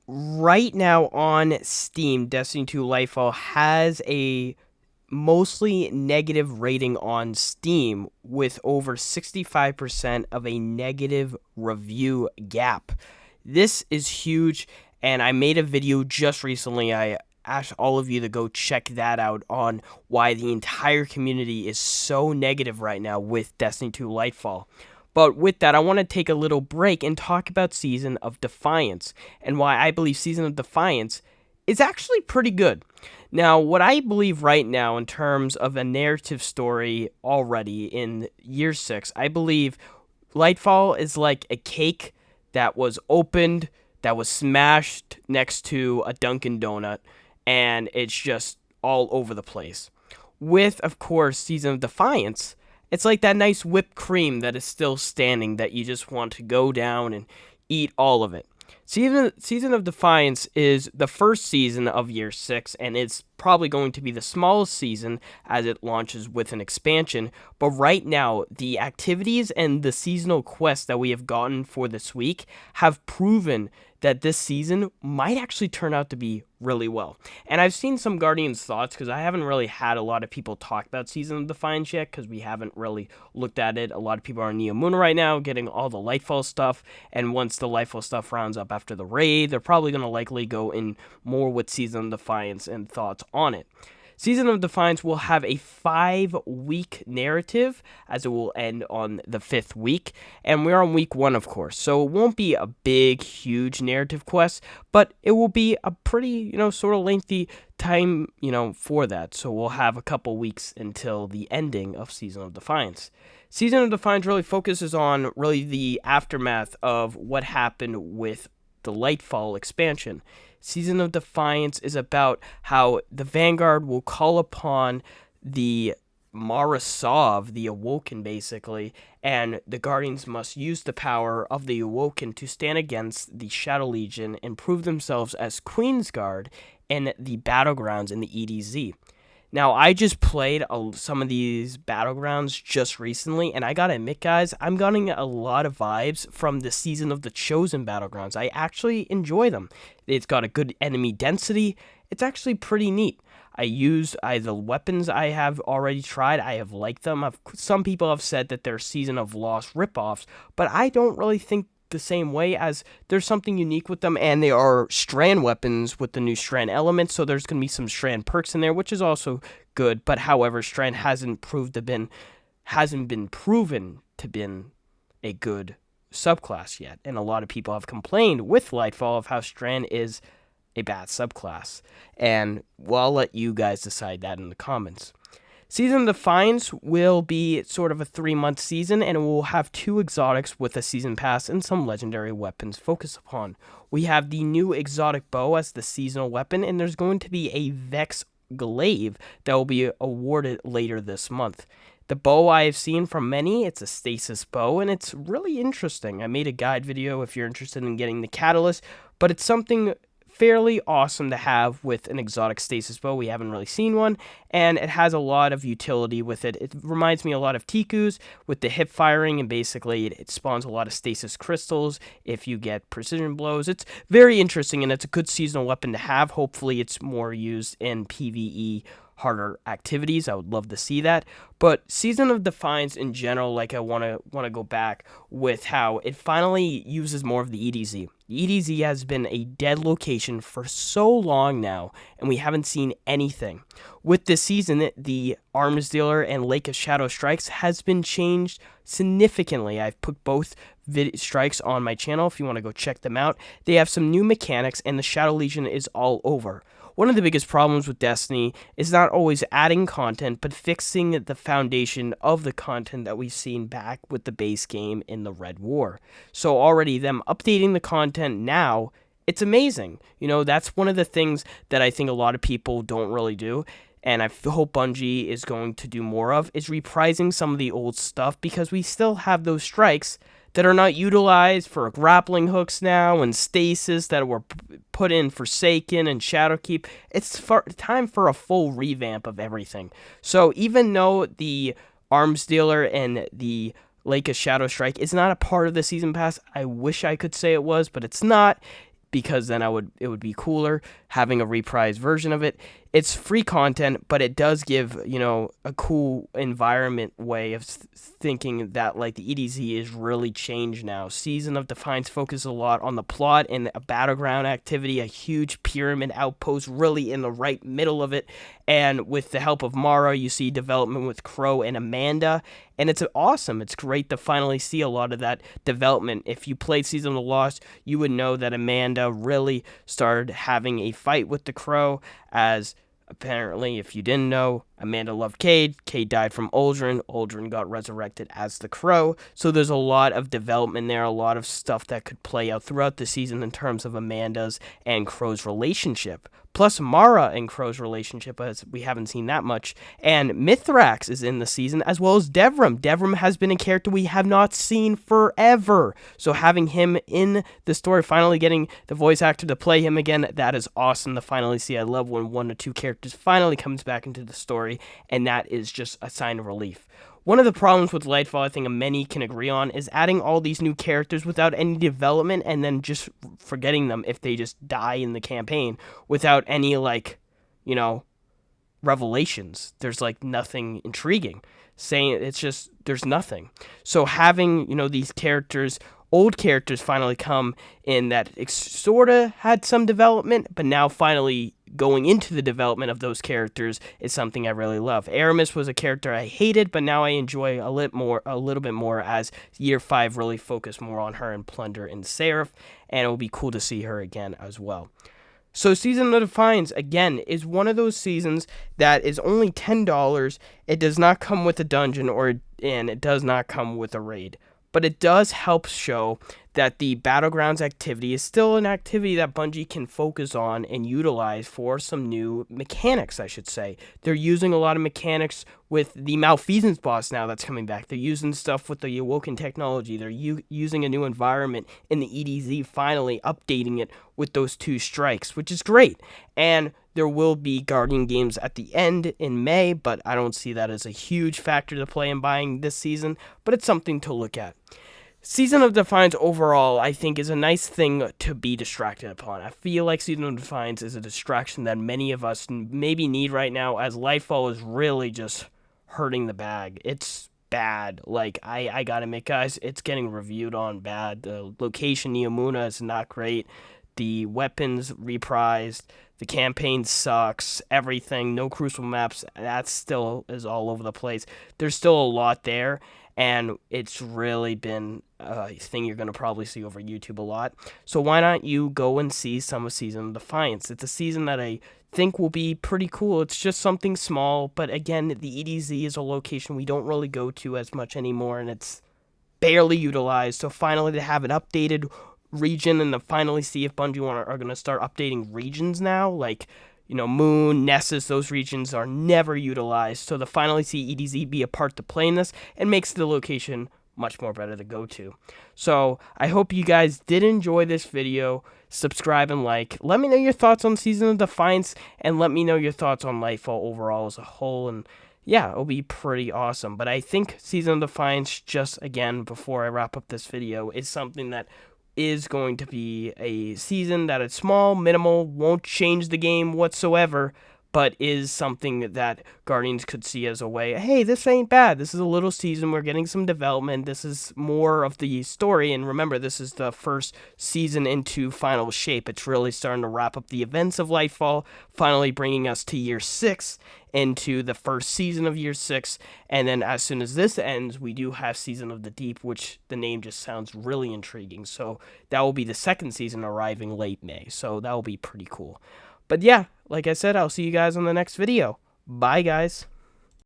Right now on Steam, Destiny 2 Lightfall has a mostly negative rating on Steam with over 65% of a negative review gap. This is huge, and I made a video just recently. I asked all of you to go check that out on why the entire community is so negative right now with Destiny 2 Lightfall. But with that, I want to take a little break and talk about Season of Defiance and why I believe Season of Defiance is actually pretty good. Now, what I believe right now in terms of a narrative story already in year 6, I believe Lightfall is like a cake that was opened, that was smashed next to a Dunkin' Donut, and it's just all over the place. With, of course, Season of Defiance, it's like that nice whipped cream that is still standing that you just want to go down and eat all of it. Season of Defiance is the first season of Year 6, and it's probably going to be the smallest season as it launches with an expansion. But right now, the activities and the seasonal quests that we have gotten for this week have proven that this season might actually turn out to be really well. And I've seen some Guardians' thoughts because I haven't really had a lot of people talk about Season of Defiance yet because we haven't really looked at it. A lot of people are on Neo Moon right now getting all the Lightfall stuff, and once the Lightfall stuff rounds up after the raid, they're probably going to likely go in more with Season of Defiance and thoughts on it. Season of Defiance will have a 5-week narrative as it will end on the 5th week. And we're on week 1, of course. So it won't be a big, huge narrative quest, but it will be a pretty, sort of lengthy time, for that. So we'll have a couple weeks until the ending of Season of Defiance. Season of Defiance really focuses on really the aftermath of what happened with the Lightfall expansion. Season of Defiance is about how the Vanguard will call upon the Marasov, the Awoken basically, and the Guardians must use the power of the Awoken to stand against the Shadow Legion and prove themselves as Queensguard in the battlegrounds in the EDZ. Now, I just played some of these battlegrounds just recently, and I gotta admit, guys, I'm getting a lot of vibes from the Season of the Chosen battlegrounds. I actually enjoy them. It's got a good enemy density. It's actually pretty neat. The weapons I have already tried. I have liked them. Some people have said that they're Season of Lost ripoffs, but I don't really think the same way, as there's something unique with them, and they are strand weapons with the new strand elements, so there's going to be some strand perks in there, which is also good. But however, strand hasn't been proven to been a good subclass yet, and a lot of people have complained with Lightfall of how strand is a bad subclass, and well, I'll let you guys decide that in the comments. Season of Defiance will be sort of a 3-month season, and it will have 2 exotics with a season pass and some legendary weapons focused upon. We have the new exotic bow as the seasonal weapon, and there's going to be a Vex glaive that will be awarded later this month. The bow I have seen from many, it's a stasis bow, and it's really interesting. I made a guide video if you're interested in getting the catalyst, but it's something fairly awesome to have with an exotic stasis bow. We haven't really seen one, and it has a lot of utility with it. It reminds me a lot of Tiku's with the hip firing, and basically it spawns a lot of stasis crystals if you get precision blows. It's very interesting, and it's a good seasonal weapon to have. Hopefully it's more used in PvE harder activities. I would love to see that. But Season of Defiance in general, like I want to go back with how it finally uses more of the EDZ. The EDZ has been a dead location for so long now, and we haven't seen anything. With this season, the Arms Dealer and Lake of Shadow Strikes has been changed significantly. I've put both strikes on my channel if you want to go check them out. They have some new mechanics, and the Shadow Legion is all over. One of the biggest problems with Destiny is not always adding content, but fixing the foundation of the content that we've seen back with the base game in the Red War. So already them updating the content now, it's amazing. That's one of the things that I think a lot of people don't really do, and I hope Bungie is going to do more of, is reprising some of the old stuff, because we still have those strikes that are not utilized for grappling hooks now, and stasis that were put in Forsaken and Shadowkeep. It's time for a full revamp of everything. So even though the Arms Dealer and the Lake of Shadow Strike is not a part of the Season Pass, I wish I could say it was, but it's not. because then it would be cooler having a reprised version of it. It's free content, but it does give, a cool environment way of thinking that like the EDZ is really changed now. Season of Defiance focuses a lot on the plot and a battleground activity, a huge pyramid outpost really in the right middle of it. And with the help of Mara, you see development with Crow and Amanda. And it's awesome. It's great to finally see a lot of that development. If you played Season of the Lost, you would know that Amanda really started having a fight with the Crow, as apparently, if you didn't know, Amanda loved Cade. Cade died from Aldrin. Aldrin got resurrected as the Crow. So there's a lot of development there, a lot of stuff that could play out throughout the season in terms of Amanda's and Crow's relationship. Plus Mara and Crow's relationship, as we haven't seen that much. And Mithrax is in the season, as well as Devrim. Devrim has been a character we have not seen forever. So having him in the story, finally getting the voice actor to play him again, that is awesome to finally see. I love when one or two characters finally comes back into the story, and that is just a sign of relief. One of the problems with Lightfall, I think many can agree on, is adding all these new characters without any development and then just forgetting them if they just die in the campaign without any, revelations. There's, nothing intriguing. Saying it's just, there's nothing. So having, these characters, old characters finally come in that sort of had some development, but now finally going into the development of those characters is something I really love. Aramis was a character I hated, but now I enjoy a little bit more as Year 5 really focused more on her and Plunder and Seraph, and it will be cool to see her again as well. So Season of Defiance, again, is one of those seasons that is only $10. It does not come with a dungeon, and it does not come with a raid. But it does help show that the Battlegrounds activity is still an activity that Bungie can focus on and utilize for some new mechanics, I should say. They're using a lot of mechanics with the Malfeasance boss now that's coming back. They're using stuff with the Awoken technology. They're using a new environment in the EDZ, finally updating it with those 2 strikes, which is great. And there will be Guardian games at the end in May, but I don't see that as a huge factor to play in buying this season, but it's something to look at. Season of Defiance overall, I think, is a nice thing to be distracted upon. I feel like Season of Defiance is a distraction that many of us maybe need right now, as Lightfall is really just hurting the bag. It's bad. I gotta admit, guys, it's getting reviewed on bad. The location, Neomuna, is not great. The weapons reprised. The campaign sucks. Everything. No Crucible maps. That still is all over the place. There's still a lot there, and it's really been a thing you're going to probably see over YouTube a lot. So why not you go and see some of Season of Defiance? It's a season that I think will be pretty cool. It's just something small, but again, the EDZ is a location we don't really go to as much anymore, and it's barely utilized. So finally to have an updated region and to finally see if Bungie are going to start updating regions now, Moon, Nessus, those regions are never utilized. So to finally see EDZ be a part to play in this, and makes the location much more better to go to. So I hope you guys did enjoy this video. Subscribe and like. Let me know your thoughts on Season of Defiance, and let me know your thoughts on Lightfall overall as a whole. And yeah, it'll be pretty awesome. But I think Season of Defiance, just again, before I wrap up this video, is something that is going to be a season that is small, minimal, won't change the game whatsoever, but is something that Guardians could see as a way, hey, this ain't bad. This is a little season. We're getting some development. This is more of the story. And remember, this is the first season into final shape. It's really starting to wrap up the events of Lightfall, finally bringing us to Year 6, into the first season of Year 6. And then as soon as this ends, we do have Season of the Deep, which the name just sounds really intriguing. So that will be the second season arriving late May. So that will be pretty cool. But yeah, like I said, I'll see you guys on the next video. Bye, guys.